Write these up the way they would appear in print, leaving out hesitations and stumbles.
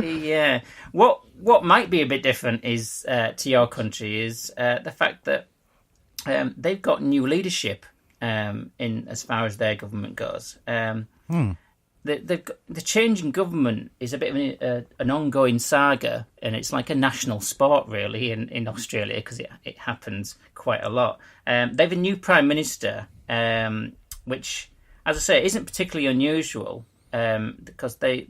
Yeah. What might be a bit different is to your country is the fact that they've got new leadership in as far as their government goes. The change in government is a bit of an ongoing saga, and it's like a national sport, really, in Australia, because it happens quite a lot. They have a new Prime Minister, which, as I say, isn't particularly unusual, because they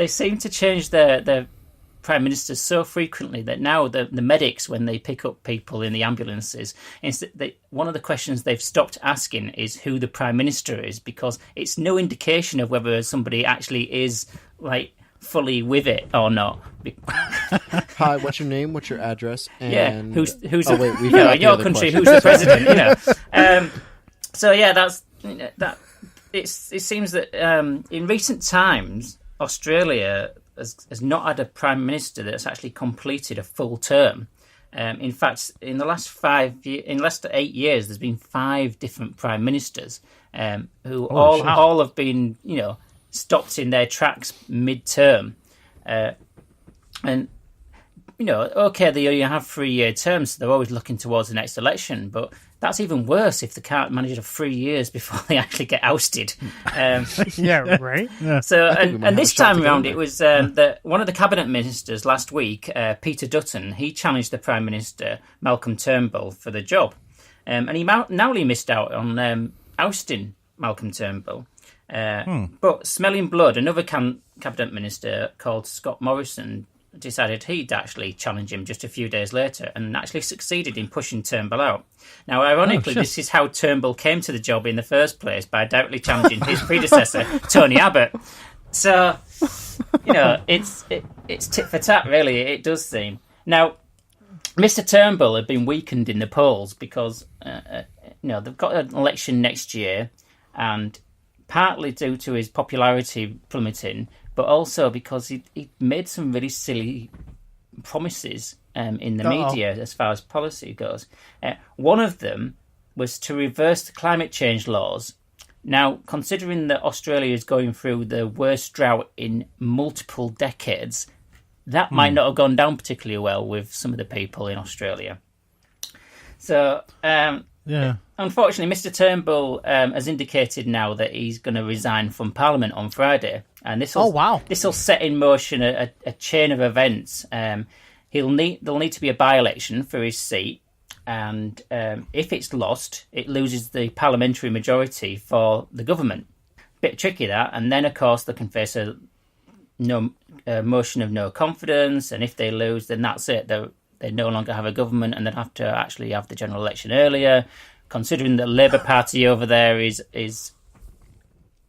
seem to change their Prime Ministers so frequently that now the medics, when they pick up people in the ambulances, one of the questions they've stopped asking is who the Prime Minister is, because it's no indication of whether somebody actually is like fully with it or not. Hi, what's your name? What's your address? And... who's oh, wait, in your country? Who's the president? So yeah, that's that. It seems that in recent times Australia has not had a prime minister that's actually completed a full term. In fact, in the last 8 years, there's been 5 different prime ministers who all have been, stopped in their tracks mid-term. And okay, they only have 3-year terms, so they're always looking towards the next election, but that's even worse if they can't manage 3 years before they actually get ousted. Yeah, right. Yeah. So, and this time around, it was one of the cabinet ministers last week, Peter Dutton. He challenged the Prime Minister Malcolm Turnbull for the job, and he narrowly missed out on ousting Malcolm Turnbull. But smelling blood, another cabinet minister called Scott Morrison decided he'd actually challenge him just a few days later and actually succeeded in pushing Turnbull out. Now, ironically, this is how Turnbull came to the job in the first place, by directly challenging his predecessor, Tony Abbott. So, it's tit for tat, really, it does seem. Now, Mr Turnbull had been weakened in the polls because, they've got an election next year, and partly due to his popularity plummeting, but also because he made some really silly promises in the media as far as policy goes. One of them was to reverse the climate change laws. Now, considering that Australia is going through the worst drought in multiple decades, that might not have gone down particularly well with some of the people in Australia. So, unfortunately, Mr Turnbull has indicated now that he's going to resign from Parliament on Friday. And this will set in motion a chain of events. There'll need to be a by-election for his seat, and if it's lost, it loses the parliamentary majority for the government. Bit tricky that, and then of course they can face a motion of no confidence, and if they lose, then that's it. They no longer have a government, and they'd have to actually have the general election earlier. Considering the Labour Party over there is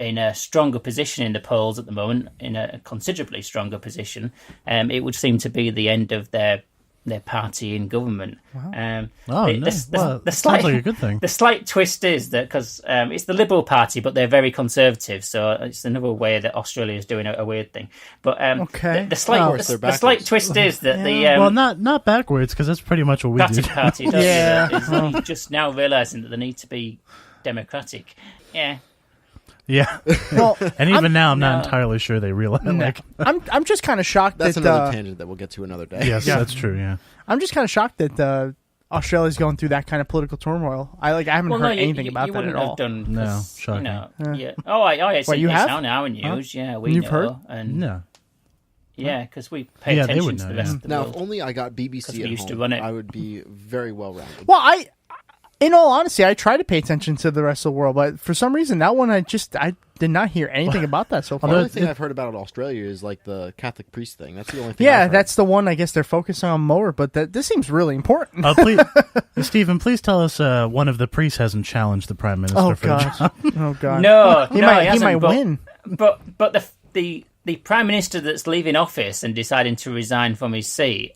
in a stronger position in the polls at the moment, in a considerably stronger position, it would seem to be the end of their party in government. Wow. Sounds like a good thing. The slight twist is that because it's the Liberal Party, but they're very conservative, so it's another way that Australia is doing a weird thing. But the slight twist is that not backwards, because that's pretty much what we do. Party does is just now realising that they need to be democratic. Yeah. Yeah. Well, and even now, I'm not entirely sure they realize. No. I'm just kind of shocked. That's another tangent that we'll get to another day. Yes, that's true. Yeah. I'm just kind of shocked that Australia's going through that kind of political turmoil. I haven't heard anything about that at all. No, shocking. Yeah. Oh, it's you have? on our news. Huh? Yeah, we You've know. heard? And no. Yeah, because we pay attention to the rest of the world. Now, if only I got BBC at used to home, run it. I would be very well-rounded. Well, in all honesty, I try to pay attention to the rest of the world, but for some reason, that one I did not hear anything about that so far. The only thing I've heard about in Australia is like the Catholic priest thing. That's the only thing. Yeah, that's the one I guess they're focusing on more. But this seems really important. Please, Stephen, please tell us one of the priests hasn't challenged the Prime Minister for the job. Oh God! No, he might win. But the Prime Minister that's leaving office and deciding to resign from his seat,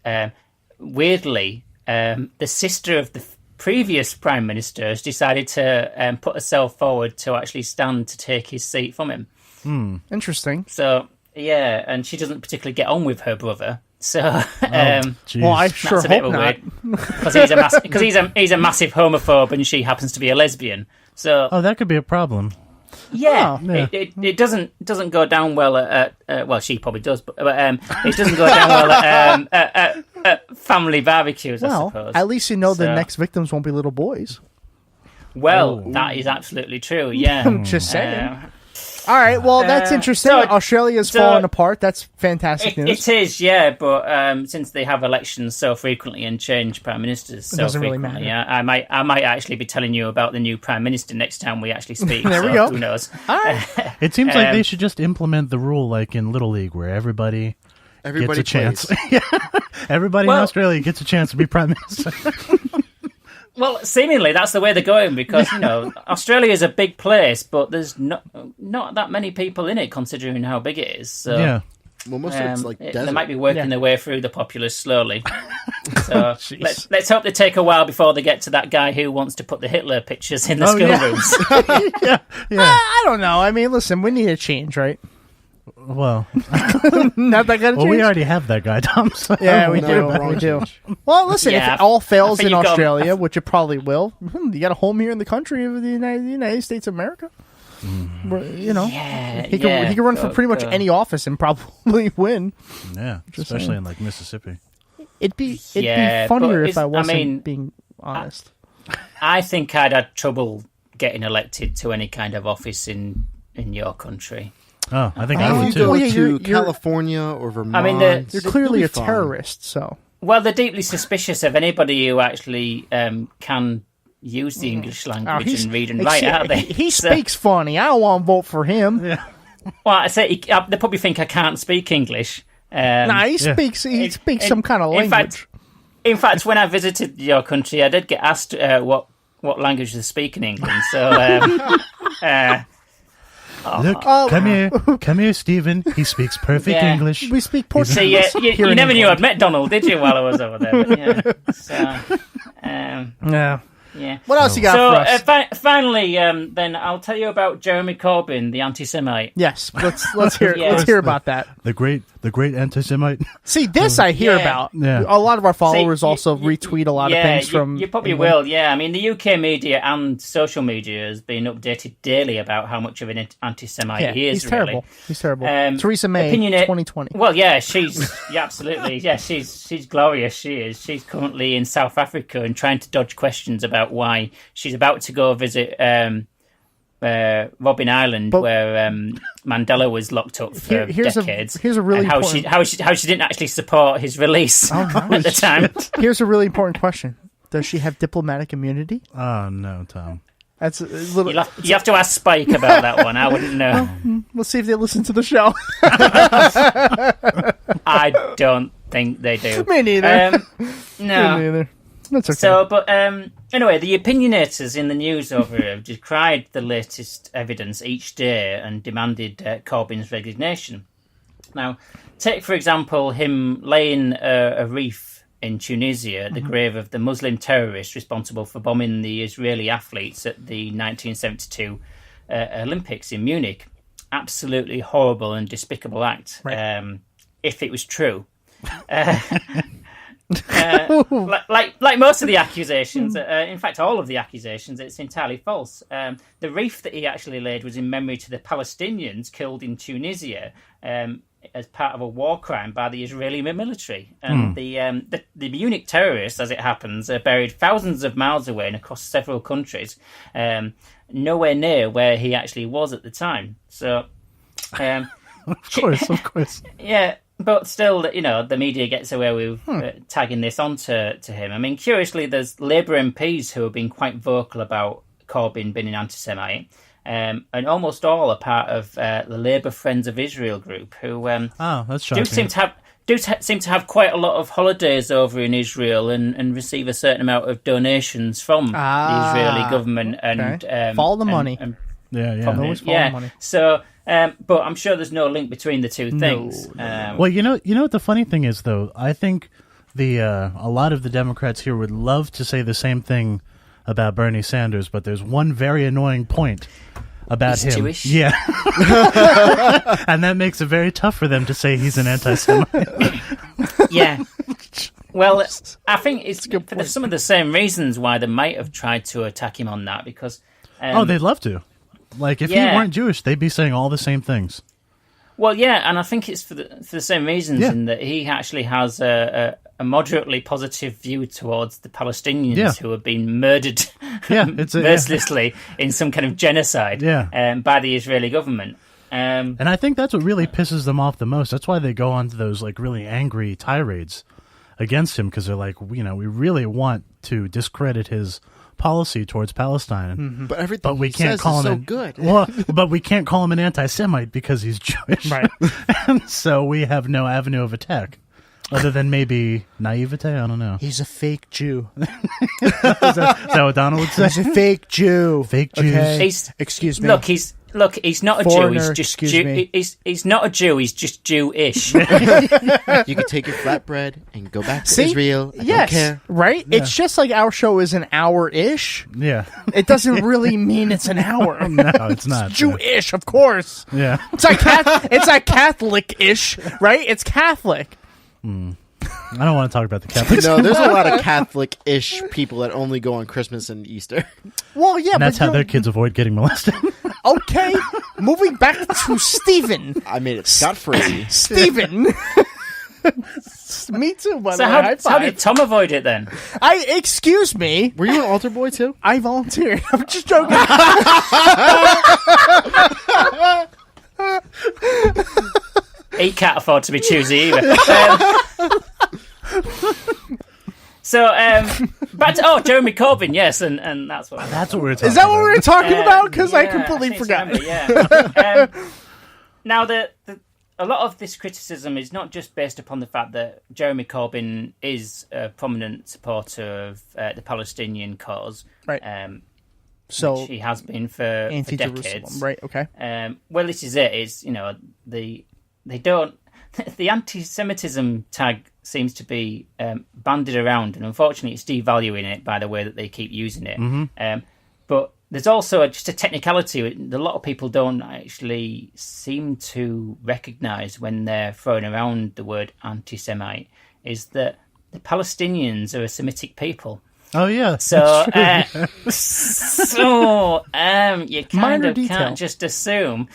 weirdly, the sister of the previous Prime Minister has decided to put herself forward to actually stand to take his seat from him. Interesting. So, yeah, and she doesn't particularly get on with her brother. So, well, I sure hope not. Because he's a massive homophobe and she happens to be a lesbian. So, that could be a problem. Yeah, yeah. it doesn't go down well at well, she probably does, but it doesn't go down well at family barbecues. I Well, suppose. at least you know the So- next victims won't be little boys. Well, that is absolutely true. Yeah, I'm just saying. All right, well, that's interesting. so- Australia's so- falling apart. That's fantastic news. It is, yeah, but since they have elections so frequently and change prime ministers so doesn't really frequently, matter. I might actually be telling you about the new prime minister next time we actually speak. There we so go. Who knows? All right. It seems like they should just implement the rule like in Little League where everybody Everybody gets a chance. plays. Yeah. Everybody in Well- Australia gets a chance to be prime minister. Well, seemingly that's the way they're going because Australia is a big place, but there's not that many people in it considering how big it is. So, Yeah. Well, most of it's like they desert. might be working their way through the populace slowly. So Jeez. let's hope they take a while before they get to that guy who wants to put the Hitler pictures in the Oh, schoolrooms. Yeah. I don't know. I mean, listen, we need a change, right? Well, Not that kind of change. we already have that guy, Tom. So. Yeah, we No, do. wrong We do. change. Well, listen, Yeah, if it all fails I think in you've got- Australia, which it probably will, you got a home here in the country of the United States of America. Where, Yeah, he can run for pretty much any office and probably win. Yeah, especially saying. in like Mississippi. It'd be Yeah, funnier but if I wasn't I mean, being honest. I think I'd had trouble getting elected to any kind of office in your country. Oh, I think I If would you too. go Well, yeah, to you're- California or Vermont, I mean, You're clearly you'll a be fine. terrorist, so Well, they're deeply suspicious of anybody who actually can use the English language and read and write, aren't they? He So- speaks funny. I don't want to vote for him. Yeah. Well, I say they probably think I can't speak English. Nah, he Yeah. speaks. He speaks some kind of in language. In fact, when I visited your country, I did get asked what language they speak in England. So, Look, come here, Stephen. He speaks perfect Yeah. English. We speak so Portuguese. you here in never knew England. I'd met Donald, did you, while I was over there? But, yeah. So, Yeah. yeah. What else you got So for us? finally, then I'll tell you about Jeremy Corbyn, the anti-Semite. Yes, let's hear Yeah. let's hear about that. The great anti-Semite. See, this I hear Yeah. about. Yeah. A lot of our followers See, also retweet a lot of things from. You probably England. will, yeah. I mean, the UK media and social media has been updated daily about how much of an anti-Semite Yeah, he is. he's terrible. He's terrible. Theresa May, opinionate- 2020. Well, yeah, absolutely, yeah, she's glorious. She is. She's currently in South Africa and trying to dodge questions about why she's about to go visit Robben Island, But- where Mandela was locked up for here's decades. here's a really and how important. how she didn't actually support his release at the time. Here's a really important question: does she have diplomatic immunity? Oh no, Tom. That's a little. You have to ask Spike about that one. I wouldn't know. Let's see if they listen to the show. I don't think they do. Me neither. No. Me neither. That's okay. So, but anyway, the opinionators in the news over here have decried the latest evidence each day and demanded Corbyn's resignation. Now, take for example him laying a wreath in Tunisia, the grave of the Muslim terrorist responsible for bombing the Israeli athletes at the 1972 Olympics in Munich. Absolutely horrible and despicable act, Right. if it was true. Like most of the accusations, in fact, all of the accusations, it's entirely false. The wreath that he actually laid was in memory to the Palestinians killed in Tunisia as part of a war crime by the Israeli military. And the Munich terrorists, as it happens, are buried thousands of miles away and across several countries, nowhere near where he actually was at the time. So, Of course. yeah. But still, the media gets away with tagging this onto him. I mean, curiously, there's Labour MPs who have been quite vocal about Corbyn being an anti-Semite, and almost all are part of the Labour Friends of Israel group, who That's shocking. seem to have quite a lot of holidays over in Israel and receive a certain amount of donations from the Israeli government and Follow the money. Yeah. Always follow the money. So, but I'm sure there's no link between the two things. Well, you know what the funny thing is, though. I think a lot of the Democrats here would love to say the same thing about Bernie Sanders, but there's one very annoying point about He's him. Jewish. Yeah, and that makes it very tough for them to say he's an anti-Semite. Yeah. Well, I think it's for some of the same reasons why they might have tried to attack him on that, because Oh, they'd love to. Like, if he weren't Jewish, they'd be saying all the same things. Well, yeah, and I think it's for the same reasons in that he actually has a moderately positive view towards the Palestinians who have been murdered mercilessly in some kind of genocide by the Israeli government. And I think that's what really pisses them off the most. That's why they go on to those like really angry tirades against him, because they're like, we really want to discredit his policy towards Palestine, but everything we can't call him so good. Well, but we can't call him an anti-Semite because he's Jewish, right? And so we have no avenue of attack other than maybe naivete. I don't know. He's a fake Jew. Is that what Donald would say? He's a fake Jew. Fake Jews. Okay. Excuse me. Look, he's not a Foreigner, Jew. He's just excuse me. He's not a Jew. He's just Jewish. You could take your flatbread and go back to Israel. I don't care. Right? Yeah. It's just like our show is an hour-ish. Yeah. It doesn't really mean it's an hour. No, it's not. It's Jewish, of course. Yeah. It's like Catholic-ish, right? It's Catholic. I don't want to talk about the Catholics. No, there's a lot of Catholic-ish people that only go on Christmas and Easter. Well, yeah, and that's how their kids avoid getting molested. Okay, moving back to Stephen. I made it scot-free. Stephen. Me too, by the So way. how did Tom avoid it then? Excuse me. Were you an altar boy too? I volunteered. I'm just joking. He can't afford to be choosy either. Back to Jeremy Corbyn, yes, and that's what we were talking about. Is that what we were talking about? Because I completely I forgot. Remember, now, a lot of this criticism is not just based upon the fact that Jeremy Corbyn is a prominent supporter of the Palestinian cause, right? So which he has been for decades, right? Okay. Well, this is it. Is they don't. The anti-Semitism tag seems to be bandied around, and unfortunately, it's devaluing it by the way that they keep using it. Mm-hmm. But there's also just a technicality that a lot of people don't actually seem to recognise when they're throwing around the word anti-Semite, is that the Palestinians are a Semitic people. Oh yeah. So, you kind of detail. can't just assume.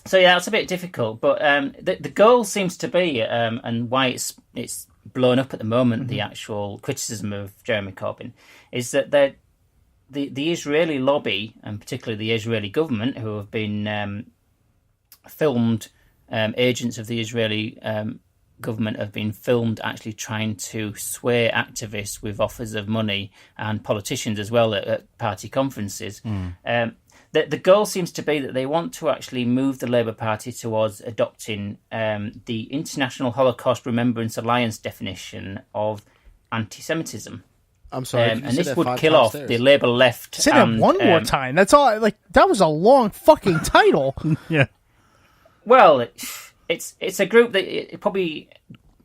So yeah, that's a bit difficult. But the goal seems to be, and why it's blown up at the moment, the actual criticism of Jeremy Corbyn, is that the Israeli lobby, and particularly the Israeli government, who have been filmed, agents of the Israeli government have been filmed actually trying to sway activists with offers of money, and politicians as well at party conferences. The goal seems to be that they want to actually move the Labour Party towards adopting the International Holocaust Remembrance Alliance definition of anti-Semitism. I'm sorry. And this would kill off the Labour left. Say that one more time. That's all. That was a long fucking title. Yeah. Well, it's a group that it probably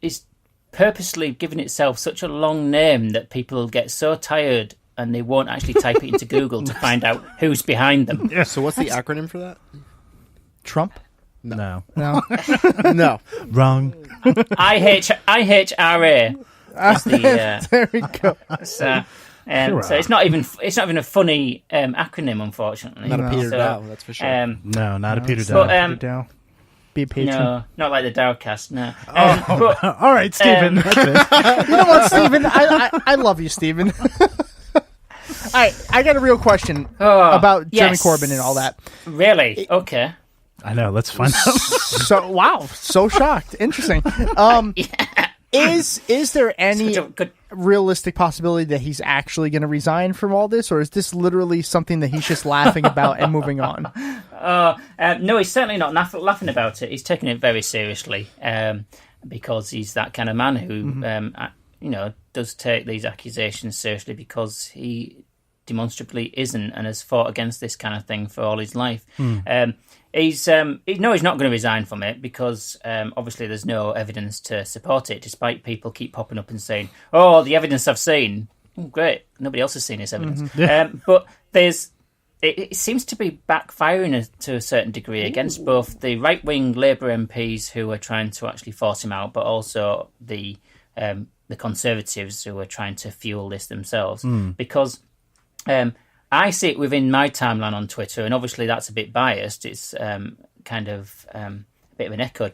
is purposely giving itself such a long name that people get so tired and they won't actually type it into Google to find out who's behind them. Yeah. So what's the acronym for that? Trump? No. No. Wrong. IHRA. There we go. So it's not even a funny acronym, unfortunately. Not a Peter Dow, that's for sure. No, not a Peter Dow. Dow. Be a patron. No, not like the Dowcast. No. All right, Stephen. That's it. You know what, Stephen? I love you, Stephen. All right, I got a real question about Jeremy Corbyn and all that. Really? Okay. I know. Let's find out. So wow, so shocked. Interesting. Is there any realistic possibility that he's actually going to resign from all this, or is this literally something that he's just laughing about and moving on? No, he's certainly not laughing about it. He's taking it very seriously because he's that kind of man who, does take these accusations seriously, because he demonstrably isn't and has fought against this kind of thing for all his life. He's not going to resign from it because obviously there's no evidence to support it, despite people keep popping up and saying, "Oh, the evidence I've seen." Oh, great, nobody else has seen this evidence. But it seems to be backfiring to a certain degree against both the right-wing Labour MPs who are trying to actually force him out, but also the Conservatives who are trying to fuel this themselves. Because I see it within my timeline on Twitter, and obviously that's a bit biased. It's kind of a bit of an echo